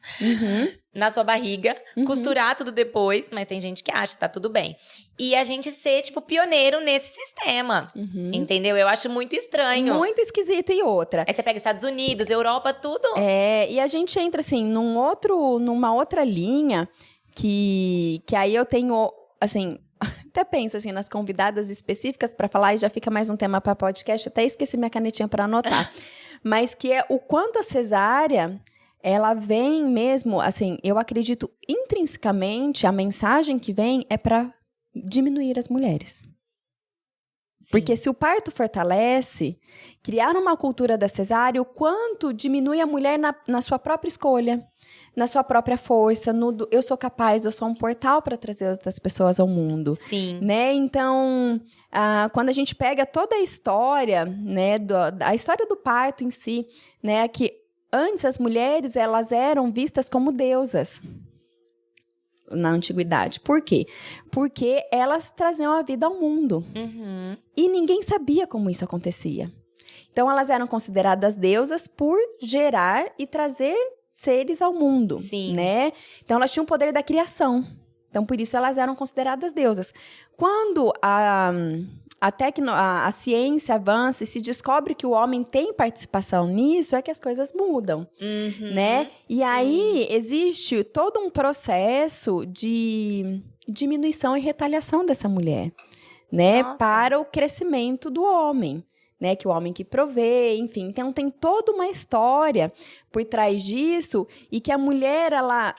Speaker 2: na sua barriga, costurar tudo depois, mas tem gente que acha que tá tudo bem. E a gente ser, tipo, pioneiro nesse sistema, entendeu? Eu acho muito estranho.
Speaker 1: Muito esquisito. E outra.
Speaker 2: Aí você pega Estados Unidos, Europa, tudo.
Speaker 1: E a gente entra, assim, numa outra linha que aí eu tenho, assim... até penso assim nas convidadas específicas para falar, e já fica mais um tema para podcast, até esqueci minha canetinha para anotar. Mas que é o quanto a cesárea, ela vem mesmo, assim, eu acredito intrinsecamente, a mensagem que vem é para diminuir as mulheres. Sim. Porque se o parto fortalece, criar uma cultura da cesárea, o quanto diminui a mulher na sua própria escolha, na sua própria força, eu sou capaz, eu sou um portal para trazer outras pessoas ao mundo.
Speaker 2: Sim.
Speaker 1: Né? Então, quando a gente pega toda a história, né, a história do parto em si, né, que antes as mulheres elas eram vistas como deusas na antiguidade. Por quê? Porque elas traziam a vida ao mundo.
Speaker 2: Uhum.
Speaker 1: E ninguém sabia como isso acontecia. Então, elas eram consideradas deusas por gerar e trazer seres ao mundo.
Speaker 2: Sim.
Speaker 1: Né? Então, elas tinham o poder da criação. Então, por isso, elas eram consideradas deusas. Quando a ciência avança e se descobre que o homem tem participação nisso, é que as coisas mudam, né? E aí, existe todo um processo de diminuição e retaliação dessa mulher, né?
Speaker 2: Nossa.
Speaker 1: Para o crescimento do homem, né? Que o homem que provê, enfim. Então, tem toda uma história por trás disso e que a mulher, ela...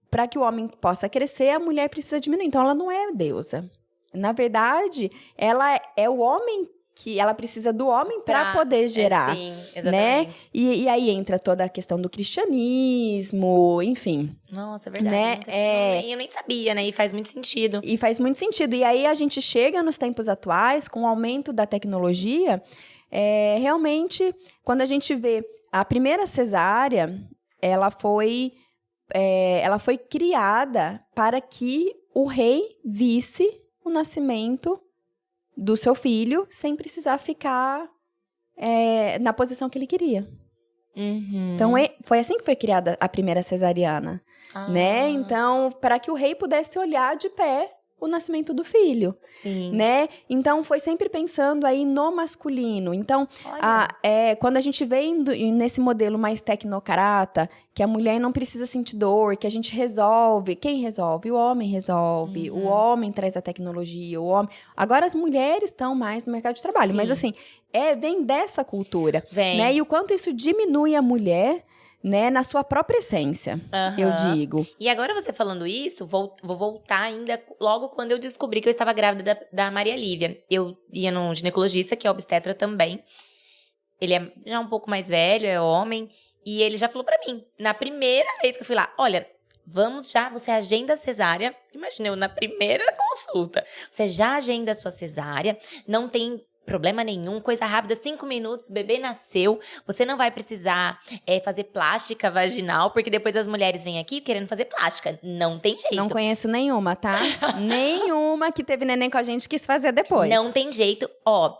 Speaker 1: para que o homem possa crescer, a mulher precisa diminuir. Então, ela não é deusa. Na verdade, ela é o homem que ela precisa do homem para poder gerar.
Speaker 2: Sim, exatamente.
Speaker 1: Né? E aí entra toda a questão do cristianismo, enfim.
Speaker 2: Nossa, é verdade.
Speaker 1: Né?
Speaker 2: Eu nem sabia, né? E faz muito sentido.
Speaker 1: E faz muito sentido. E aí a gente chega nos tempos atuais, com o aumento da tecnologia, realmente, quando a gente vê a primeira cesárea, ela foi criada para que o rei visse o nascimento do seu filho sem precisar ficar na posição que ele queria.
Speaker 2: Uhum.
Speaker 1: Então, foi assim que foi criada a primeira cesariana. Né? Então, para que o rei pudesse olhar de pé o nascimento do filho.
Speaker 2: Sim.
Speaker 1: Né? Então, foi sempre pensando aí no masculino. Então, quando a gente vem nesse modelo mais tecnocrata, que a mulher não precisa sentir dor, que a gente resolve. Quem resolve? O homem resolve. O homem traz a tecnologia. O homem... Agora, as mulheres estão mais no mercado de trabalho. Sim. Mas, assim, vem dessa cultura.
Speaker 2: Vem.
Speaker 1: Né? E o quanto isso diminui a mulher... Né, na sua própria essência, eu digo.
Speaker 2: E agora você falando isso, vou voltar ainda logo quando eu descobri que eu estava grávida da Maria Lívia. Eu ia num ginecologista, que é obstetra também. Ele é já um pouco mais velho, é homem. E ele já falou pra mim, na primeira vez que eu fui lá, olha, vamos já, você agenda a cesárea. Imagina, eu na primeira consulta. Você já agenda a sua cesárea, não tem... problema nenhum, coisa rápida, 5 minutos, o bebê nasceu, você não vai precisar fazer plástica vaginal, porque depois as mulheres vêm aqui querendo fazer plástica, não tem jeito.
Speaker 1: Não conheço nenhuma, tá? Nenhuma que teve neném com a gente quis fazer depois.
Speaker 2: Não tem jeito,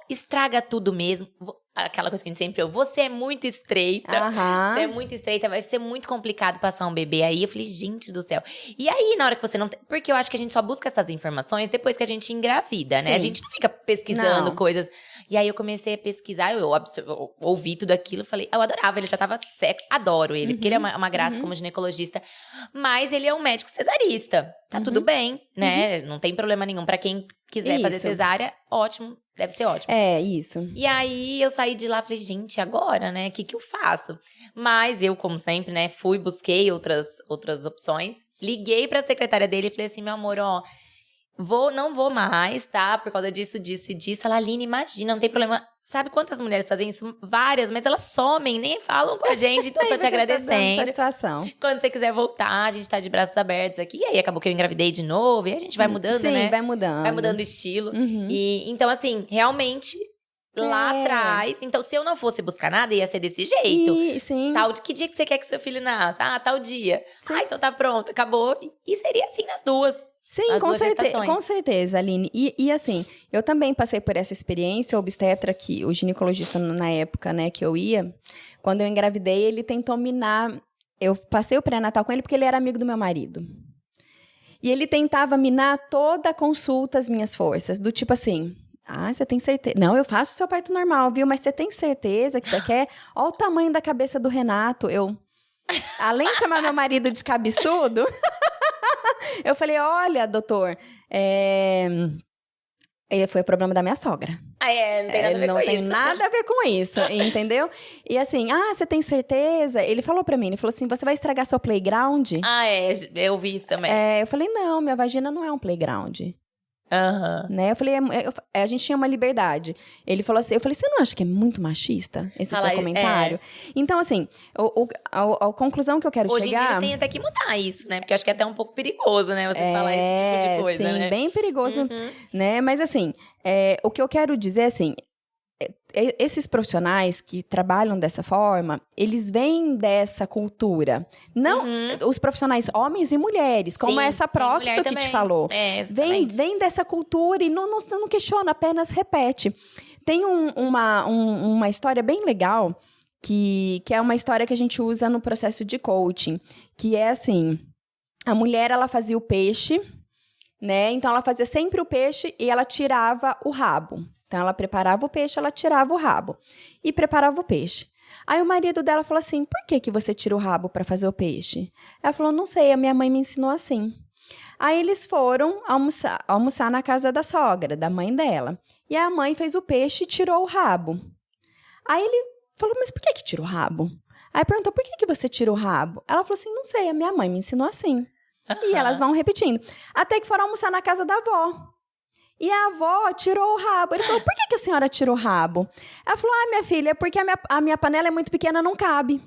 Speaker 2: estraga tudo mesmo. Aquela coisa que a gente sempre ouve, você é muito estreita, você é muito estreita, vai ser muito complicado passar um bebê aí. Eu falei, gente do céu. E aí, na hora que você não tem... Porque eu acho que a gente só busca essas informações depois que a gente engravida, né?
Speaker 1: Sim.
Speaker 2: A gente não fica pesquisando coisas. E aí, eu comecei a pesquisar, eu ouvi tudo aquilo, falei, eu adorava, ele já tava seco, adoro ele, porque ele é uma graça como ginecologista, mas ele é um médico cesarista. Tá tudo bem, né? Não tem problema nenhum. Pra quem quiser fazer cesárea, ótimo. Deve ser ótimo.
Speaker 1: Isso.
Speaker 2: E aí, eu saí de lá e falei, gente, agora, né? O que eu faço? Mas eu, como sempre, né? Busquei outras opções. Liguei pra secretária dele e falei assim, meu amor, não vou mais, tá? Por causa disso, disso e disso. Ela, Aline, imagina, não tem problema. Sabe quantas mulheres fazem isso? Várias, mas elas somem, nem falam com a gente. Então, eu tô te agradecendo.
Speaker 1: Tá dando satisfação.
Speaker 2: Quando você quiser voltar, a gente tá de braços abertos aqui. E aí, acabou que eu engravidei de novo. E a gente vai mudando, né?
Speaker 1: Sim, vai mudando.
Speaker 2: Vai mudando o estilo. E, então, assim, realmente... Lá atrás. Então, se eu não fosse buscar nada, ia ser desse jeito.
Speaker 1: Sim.
Speaker 2: Que dia que você quer que seu filho nasça? Tal dia.
Speaker 1: Sim.
Speaker 2: Então tá pronto, acabou. E seria assim nas duas.
Speaker 1: Sim, com certeza, Aline. E assim, eu também passei por essa experiência. O obstetra, o ginecologista na época, né, que eu ia, quando eu engravidei, ele tentou minar. Eu passei o pré-natal com ele porque ele era amigo do meu marido. E ele tentava minar toda a consulta, as minhas forças. Do tipo assim... você tem certeza? Não, eu faço o seu parto normal, viu? Mas você tem certeza que você quer? Olha o tamanho da cabeça do Renato. Além de chamar meu marido de cabeçudo, Eu falei, olha, doutor, foi o problema da minha sogra.
Speaker 2: Não tem nada a ver com isso.
Speaker 1: Não tem nada a ver com isso, entendeu? E assim, você tem certeza? Ele falou pra mim, ele falou assim, você vai estragar seu playground?
Speaker 2: Eu vi isso também.
Speaker 1: Eu falei, não, minha vagina não é um playground.
Speaker 2: Né?
Speaker 1: Eu falei, a gente tinha uma liberdade. Ele falou assim, eu falei, você não acha que é muito machista esse seu comentário? Então, assim, a conclusão que eu quero chegar...
Speaker 2: Hoje em dia eles têm até que mudar isso, né? Porque eu acho que é até um pouco perigoso, né? Você falar esse tipo de coisa,
Speaker 1: sim,
Speaker 2: né?
Speaker 1: Bem perigoso, né? Mas, assim, o que eu quero dizer, assim... Esses profissionais que trabalham dessa forma, eles vêm dessa cultura. Não os profissionais homens e mulheres, como essa Procto que te falou. Vem dessa cultura e não questiona, apenas repete. Tem uma história bem legal, que é uma história que a gente usa no processo de coaching, que é assim, a mulher, ela fazia o peixe, né? Então, ela fazia sempre o peixe e ela tirava o rabo. Então, ela preparava o peixe, ela tirava o rabo. E preparava o peixe. Aí, o marido dela falou assim, por que você tira o rabo para fazer o peixe? Ela falou, não sei, a minha mãe me ensinou assim. Aí, eles foram almoçar na casa da sogra, da mãe dela. E a mãe fez o peixe e tirou o rabo. Aí, ele falou, mas por que tira o rabo? Aí, perguntou, por que você tira o rabo? Ela falou assim, não sei, a minha mãe me ensinou assim. E elas vão repetindo. Até que foram almoçar na casa da avó. E a avó tirou o rabo. Ele falou, por que a senhora tirou o rabo? Ela falou, minha filha, é porque a minha panela é muito pequena, não cabe.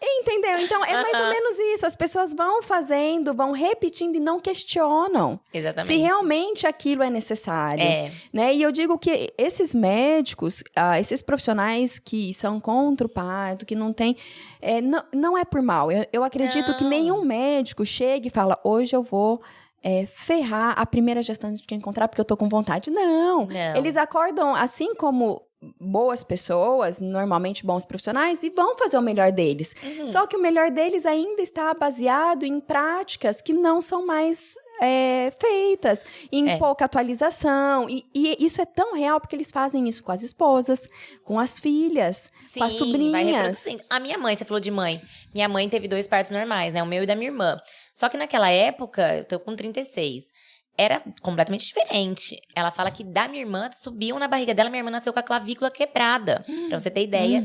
Speaker 1: Entendeu? Então, é mais ou menos isso. As pessoas vão fazendo, vão repetindo e não questionam.
Speaker 2: Exatamente.
Speaker 1: Se realmente aquilo é necessário. Né? E eu digo que esses médicos, esses profissionais que são contra o parto, que não tem... não é por mal. Eu acredito que nenhum médico chega e fala, hoje eu vou... ferrar a primeira gestante que eu encontrar porque eu tô com vontade. Não. Eles acordam, assim como boas pessoas, normalmente bons profissionais, e vão fazer o melhor deles. Só que o melhor deles ainda está baseado em práticas que não são mais feitas, em pouca atualização. E isso é tão real porque eles fazem isso com as esposas, com as filhas, com as sobrinhas.
Speaker 2: A minha mãe, você falou de mãe. Minha mãe teve 2 partos normais, né? O meu e da minha irmã. Só que naquela época, eu tô com 36, era completamente diferente. Ela fala que da minha irmã, subiam na barriga dela, minha irmã nasceu com a clavícula quebrada. Pra você ter ideia.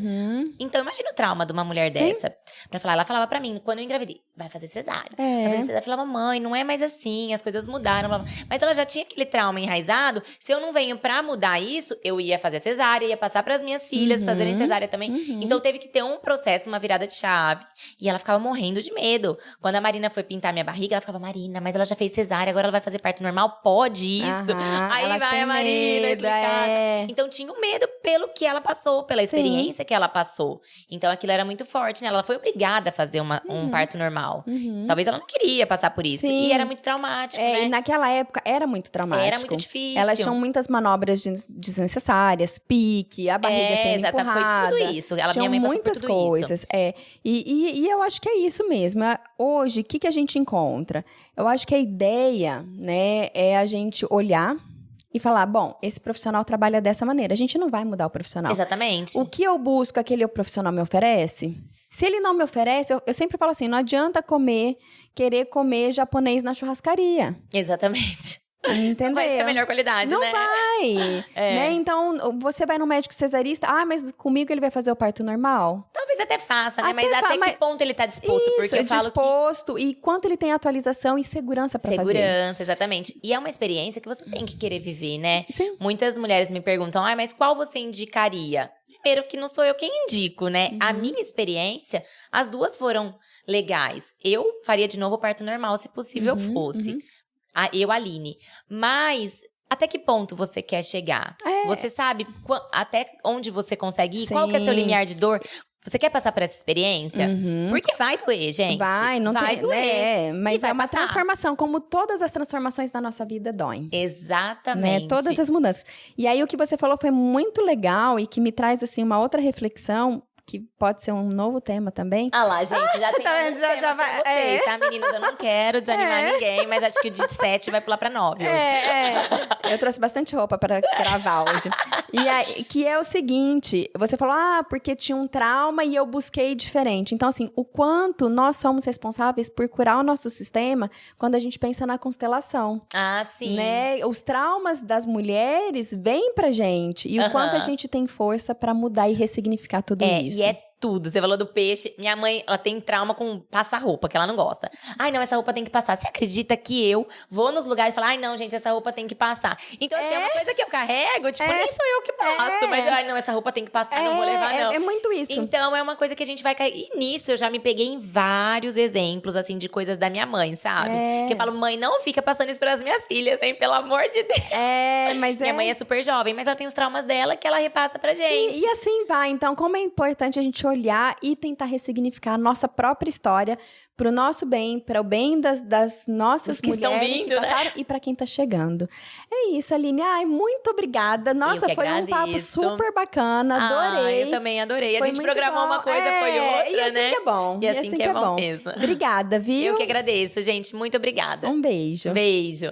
Speaker 2: Então, imagina o trauma de uma mulher dessa. Ela falava pra mim, quando eu engravidei, vai fazer cesárea. Vai fazer cesárea. Eu falava, mãe, não é mais assim, as coisas mudaram. Mas ela já tinha aquele trauma enraizado. Se eu não venho pra mudar isso, eu ia fazer cesárea, ia passar pras minhas filhas fazerem cesárea também. Então, teve que ter um processo, uma virada de chave. E ela ficava morrendo de medo. Quando a Marina foi pintar minha barriga, ela ficava, Marina, mas ela já fez cesárea, agora ela vai fazer parto normal, pode isso? Aí vai a Marina explicar. Então tinha um medo pelo que ela passou, pela experiência que ela passou. Então aquilo era muito forte, né? Ela foi obrigada a fazer um parto normal. Talvez ela não queria passar por isso. E era muito traumático, né?
Speaker 1: E naquela época era muito traumático.
Speaker 2: Era muito difícil.
Speaker 1: Elas tinham muitas manobras desnecessárias, pique, a barriga sendo empurrada.
Speaker 2: Foi tudo isso. Minha mãe passou por tudo
Speaker 1: coisas. E eu acho que é isso mesmo. Hoje, o que a gente encontra? Eu acho que a ideia, né, é a gente olhar e falar, bom, esse profissional trabalha dessa maneira. A gente não vai mudar o profissional.
Speaker 2: Exatamente.
Speaker 1: O que eu busco, aquele profissional me oferece? Se ele não me oferece, eu sempre falo assim, não adianta querer comer japonês na churrascaria.
Speaker 2: Exatamente.
Speaker 1: Entendeu?
Speaker 2: Não vai ser a melhor qualidade,
Speaker 1: não
Speaker 2: né?
Speaker 1: Não vai. Né? Então, você vai no médico cesarista, mas comigo ele vai fazer o parto normal?
Speaker 2: Talvez até faça, né? Mas até que ponto ele tá disposto?
Speaker 1: Isso,
Speaker 2: porque eu falo
Speaker 1: disposto, e quanto ele tem atualização e segurança pra fazer.
Speaker 2: Segurança, exatamente. E é uma experiência que você tem que querer viver, né?
Speaker 1: Sim.
Speaker 2: Muitas mulheres me perguntam, mas qual você indicaria? Primeiro que não sou eu quem indico, né? A minha experiência, as duas foram legais. Eu faria de novo o parto normal, se possível fosse. Eu, Aline. Mas até que ponto você quer chegar? Você sabe até onde você consegue ir? Sim. Qual que é seu limiar de dor? Você quer passar por essa experiência? Porque vai doer, gente.
Speaker 1: Vai doer. Mas é uma
Speaker 2: passar.
Speaker 1: transformação, como todas as transformações da nossa vida doem.
Speaker 2: Exatamente.
Speaker 1: Né? Todas as mudanças. E aí, o que você falou foi muito legal e que me traz, assim, uma outra reflexão, que pode ser um novo tema também.
Speaker 2: Lá, gente, já tem já vai pra vocês, tá, meninas? Eu não quero desanimar ninguém, mas acho que o de 7 vai pular pra 9 hoje.
Speaker 1: Eu trouxe bastante roupa pra gravar hoje. E aí, que é o seguinte, você falou, porque tinha um trauma e eu busquei diferente. Então, assim, o quanto nós somos responsáveis por curar o nosso sistema quando a gente pensa na constelação.
Speaker 2: Sim.
Speaker 1: Né? Os traumas das mulheres vêm pra gente. E o quanto a gente tem força pra mudar e ressignificar tudo isso.
Speaker 2: E é tudo. Você falou do peixe. Minha mãe, ela tem trauma com passar roupa, que ela não gosta. Ai, não, essa roupa tem que passar. Você acredita que eu vou nos lugares e falo, ai, não, gente, essa roupa tem que passar. Então, assim, é uma coisa que eu carrego, tipo, nem sou eu que passo. Mas, ai, não, essa roupa tem que passar, não vou levar, não.
Speaker 1: É muito isso.
Speaker 2: Então, é uma coisa que a gente vai cair. E nisso, eu já me peguei em vários exemplos, assim, de coisas da minha mãe, sabe? Que eu falo, mãe, não fica passando isso pras minhas filhas, hein? Pelo amor de Deus.
Speaker 1: Mas
Speaker 2: minha mãe é super jovem, mas ela tem os traumas dela que ela repassa pra gente.
Speaker 1: E assim vai. Então, como é importante a gente olhar e tentar ressignificar a nossa própria história pro nosso bem, para o bem das nossas
Speaker 2: que
Speaker 1: mulheres
Speaker 2: estão vindo,
Speaker 1: que passaram, e para quem tá chegando. É isso, Aline. Ai, muito obrigada. Nossa, foi um papo super bacana. Adorei.
Speaker 2: Eu também adorei.
Speaker 1: Foi
Speaker 2: a gente programou uma coisa, foi outra,
Speaker 1: e assim
Speaker 2: né?
Speaker 1: Que é bom.
Speaker 2: E assim que é bom mesmo.
Speaker 1: Obrigada, viu?
Speaker 2: Eu que agradeço, gente. Muito obrigada.
Speaker 1: Um beijo.
Speaker 2: Beijo.